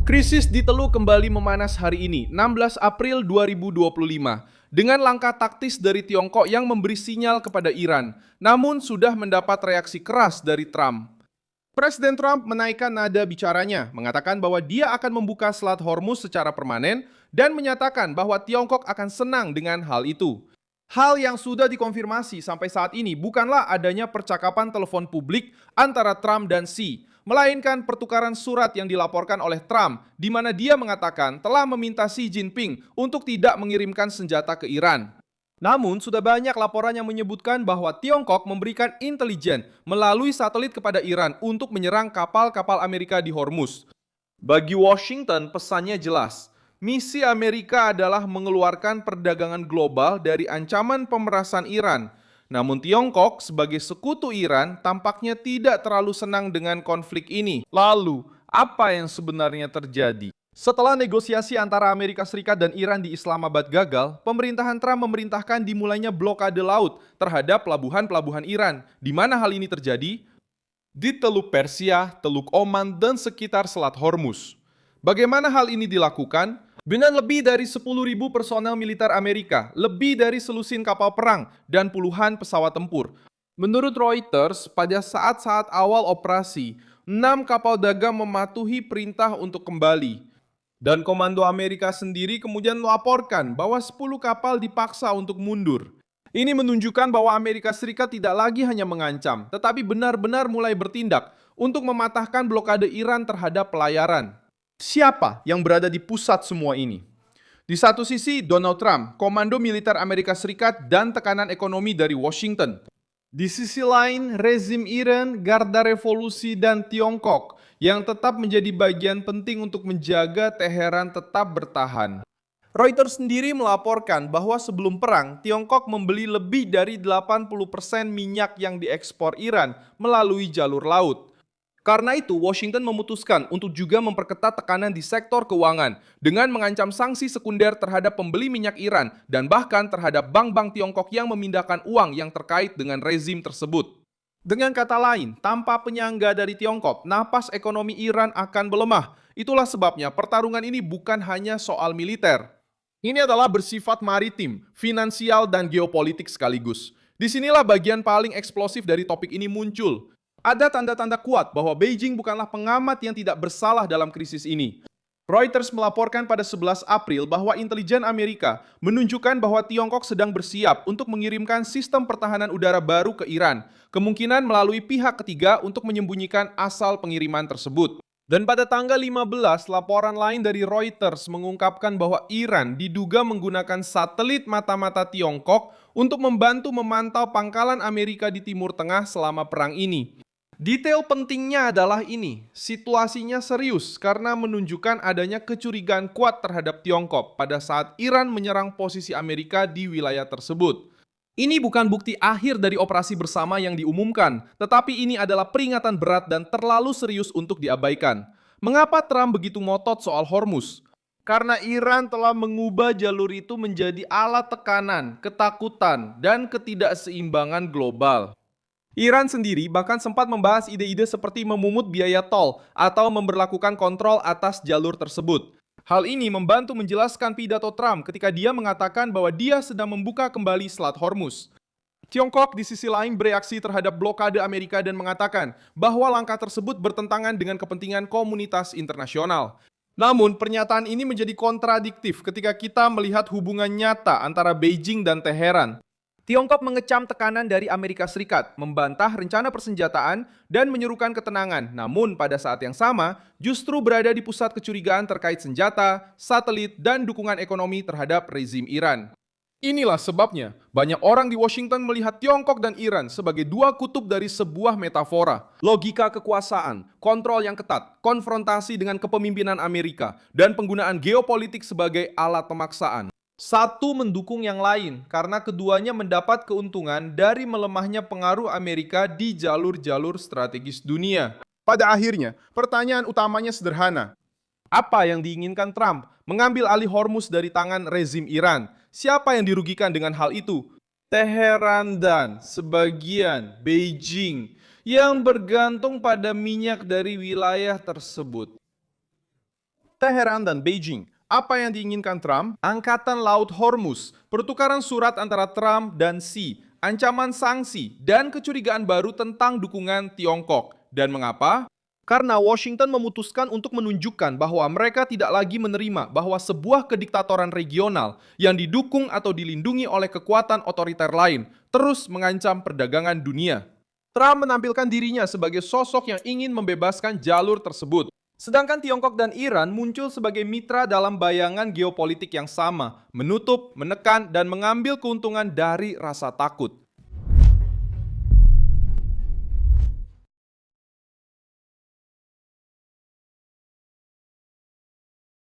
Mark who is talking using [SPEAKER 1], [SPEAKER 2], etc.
[SPEAKER 1] Krisis di Teluk kembali memanas hari ini, 16 April 2025, dengan langkah taktis dari Tiongkok yang memberi sinyal kepada Iran, namun sudah mendapat reaksi keras dari Trump. Presiden Trump menaikkan nada bicaranya, mengatakan bahwa dia akan membuka Selat Hormuz secara permanen dan menyatakan bahwa Tiongkok akan senang dengan hal itu. Hal yang sudah dikonfirmasi sampai saat ini bukanlah adanya percakapan telepon publik antara Trump dan Xi, melainkan pertukaran surat yang dilaporkan oleh Trump, di mana dia mengatakan telah meminta Xi Jinping untuk tidak mengirimkan senjata ke Iran. Namun, sudah banyak laporan yang menyebutkan bahwa Tiongkok memberikan intelijen melalui satelit kepada Iran untuk menyerang kapal-kapal Amerika di Hormuz. Bagi Washington, pesannya jelas. Misi Amerika adalah mengeluarkan perdagangan global dari ancaman pemerasan Iran. Namun Tiongkok sebagai sekutu Iran tampaknya tidak terlalu senang dengan konflik ini. Lalu, apa yang sebenarnya terjadi? Setelah negosiasi antara Amerika Serikat dan Iran di Islamabad gagal, pemerintahan Trump memerintahkan dimulainya blokade laut terhadap pelabuhan-pelabuhan Iran. Di mana hal ini terjadi? Di Teluk Persia, Teluk Oman, dan sekitar Selat Hormuz. Bagaimana hal ini dilakukan? Dengan lebih dari 10.000 personel militer Amerika, lebih dari selusin kapal perang, dan puluhan pesawat tempur. Menurut Reuters, pada saat-saat awal operasi, 6 kapal dagang mematuhi perintah untuk kembali. Dan Komando Amerika sendiri kemudian melaporkan bahwa 10 kapal dipaksa untuk mundur. Ini menunjukkan bahwa Amerika Serikat tidak lagi hanya mengancam, tetapi benar-benar mulai bertindak untuk mematahkan blokade Iran terhadap pelayaran. Siapa yang berada di pusat semua ini? Di satu sisi, Donald Trump, komando militer Amerika Serikat, dan tekanan ekonomi dari Washington. Di sisi lain, rezim Iran, Garda Revolusi, dan Tiongkok yang tetap menjadi bagian penting untuk menjaga Teheran tetap bertahan. Reuters sendiri melaporkan bahwa sebelum perang, Tiongkok membeli lebih dari 80% minyak yang diekspor Iran melalui jalur laut. Karena itu, Washington memutuskan untuk juga memperketat tekanan di sektor keuangan dengan mengancam sanksi sekunder terhadap pembeli minyak Iran dan bahkan terhadap bank-bank Tiongkok yang memindahkan uang yang terkait dengan rezim tersebut. Dengan kata lain, tanpa penyangga dari Tiongkok, napas ekonomi Iran akan melemah. Itulah sebabnya pertarungan ini bukan hanya soal militer. Ini adalah bersifat maritim, finansial, dan geopolitik sekaligus. Disinilah bagian paling eksplosif dari topik ini muncul. Ada tanda-tanda kuat bahwa Beijing bukanlah pengamat yang tidak bersalah dalam krisis ini. Reuters melaporkan pada 11 April bahwa intelijen Amerika menunjukkan bahwa Tiongkok sedang bersiap untuk mengirimkan sistem pertahanan udara baru ke Iran, kemungkinan melalui pihak ketiga untuk menyembunyikan asal pengiriman tersebut. Dan pada tanggal 15, laporan lain dari Reuters mengungkapkan bahwa Iran diduga menggunakan satelit mata-mata Tiongkok untuk membantu memantau pangkalan Amerika di Timur Tengah selama perang ini. Detail pentingnya adalah ini, situasinya serius karena menunjukkan adanya kecurigaan kuat terhadap Tiongkok pada saat Iran menyerang posisi Amerika di wilayah tersebut. Ini bukan bukti akhir dari operasi bersama yang diumumkan, tetapi ini adalah peringatan berat dan terlalu serius untuk diabaikan. Mengapa Trump begitu ngotot soal Hormuz? Karena Iran telah mengubah jalur itu menjadi alat tekanan, ketakutan, dan ketidakseimbangan global. Iran sendiri bahkan sempat membahas ide-ide seperti memungut biaya tol atau memberlakukan kontrol atas jalur tersebut. Hal ini membantu menjelaskan pidato Trump ketika dia mengatakan bahwa dia sedang membuka kembali Selat Hormuz. Tiongkok di sisi lain bereaksi terhadap blokade Amerika dan mengatakan bahwa langkah tersebut bertentangan dengan kepentingan komunitas internasional. Namun, pernyataan ini menjadi kontradiktif ketika kita melihat hubungan nyata antara Beijing dan Teheran. Tiongkok mengecam tekanan dari Amerika Serikat, membantah rencana persenjataan, dan menyerukan ketenangan. Namun pada saat yang sama, justru berada di pusat kecurigaan terkait senjata, satelit, dan dukungan ekonomi terhadap rezim Iran. Inilah sebabnya, banyak orang di Washington melihat Tiongkok dan Iran sebagai dua kutub dari sebuah metafora. Logika kekuasaan, kontrol yang ketat, konfrontasi dengan kepemimpinan Amerika, dan penggunaan geopolitik sebagai alat pemaksaan. Satu mendukung yang lain karena keduanya mendapat keuntungan dari melemahnya pengaruh Amerika di jalur-jalur strategis dunia. Pada akhirnya, pertanyaan utamanya sederhana. Apa yang diinginkan Trump? Mengambil alih Hormuz dari tangan rezim Iran. Siapa yang dirugikan dengan hal itu? Teheran dan sebagian Beijing yang bergantung pada minyak dari wilayah tersebut. Teheran dan Beijing. Apa yang diinginkan Trump? Angkatan Laut Hormuz, pertukaran surat antara Trump dan Xi, ancaman sanksi, dan kecurigaan baru tentang dukungan Tiongkok. Dan mengapa? Karena Washington memutuskan untuk menunjukkan bahwa mereka tidak lagi menerima bahwa sebuah kediktatoran regional yang didukung atau dilindungi oleh kekuatan otoriter lain terus mengancam perdagangan dunia. Trump menampilkan dirinya sebagai sosok yang ingin membebaskan jalur tersebut. Sedangkan Tiongkok dan Iran muncul sebagai mitra dalam bayangan geopolitik yang sama, menutup, menekan, dan mengambil keuntungan dari rasa takut.